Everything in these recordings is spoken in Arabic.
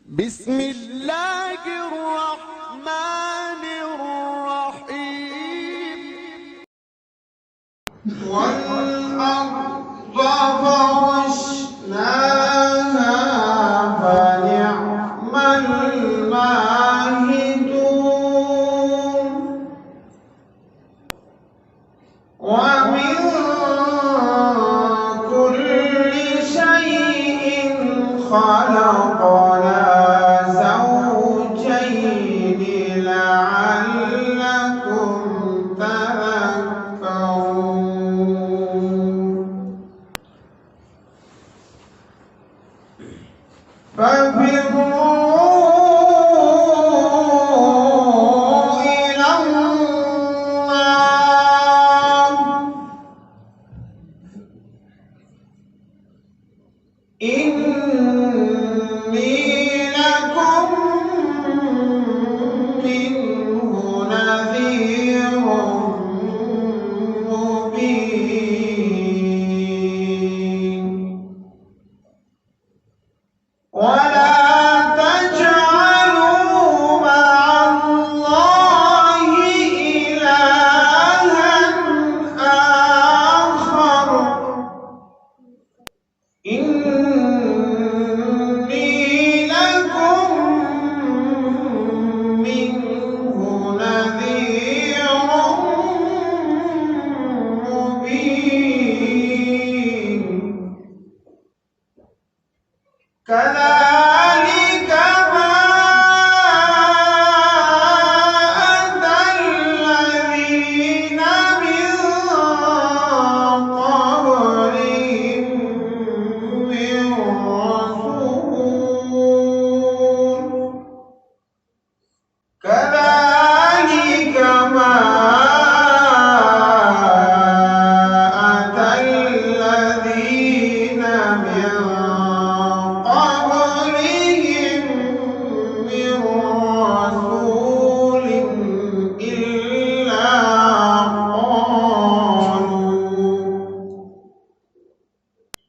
بسم الله الرحمن الرحيم. والأرض فرشناها فنعم الماهدون ومن كل شيء خلقنا زوجين لعلكم تذكرون ففروا إلى الله إني لكم منه نذير مبين ولا تجعلوا مع الله إلها آخر إني لكم منه نذير مبين كذلك ما أتى الذين من قبلهم من رسول كذلك ما أتى الذين من قبلهم من رسول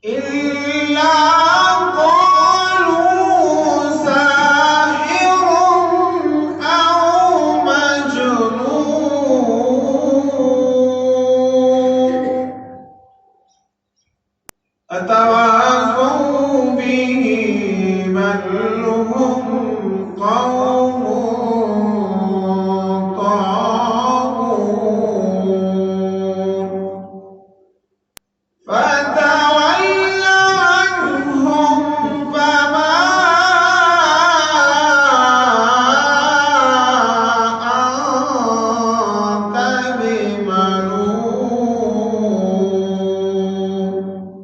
إلا قالوا ساحر أو مجنون أتواصوا به بل هم قوم طاغون فتول عنهم فما أنت بملوم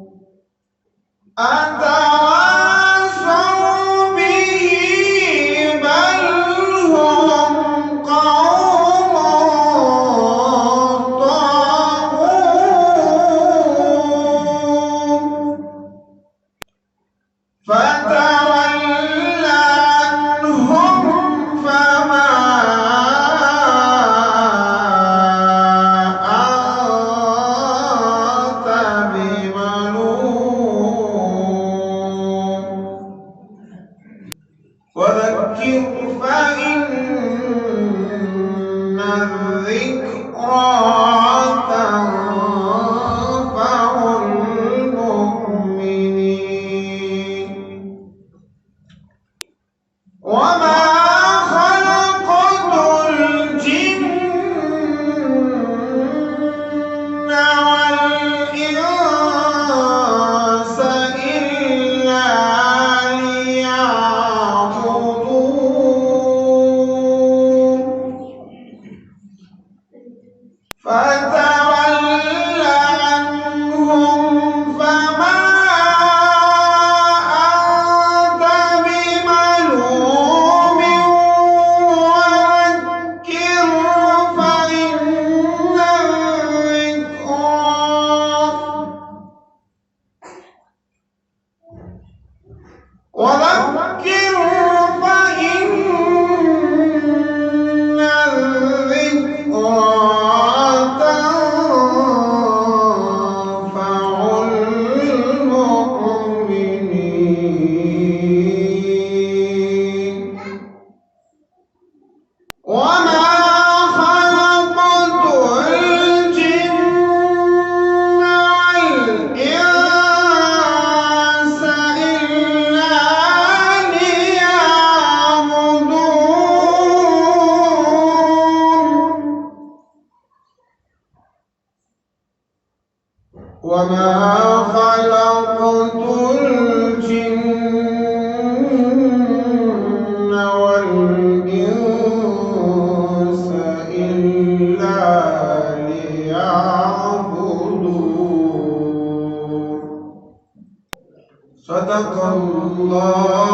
أتواصوا به بل هم قوم طاغون فتول عنهم فما أنت بملوم وذكر فإن الذكرى تنفع المؤمنين وما خلقت الجن والإنس إلا ليعبدون فتول عنهم فما أنت بملوم وذكر فإن الذكرى تنفع المؤمنين وما خلقت الجن والإنس إلا ليعبدون. صدق الله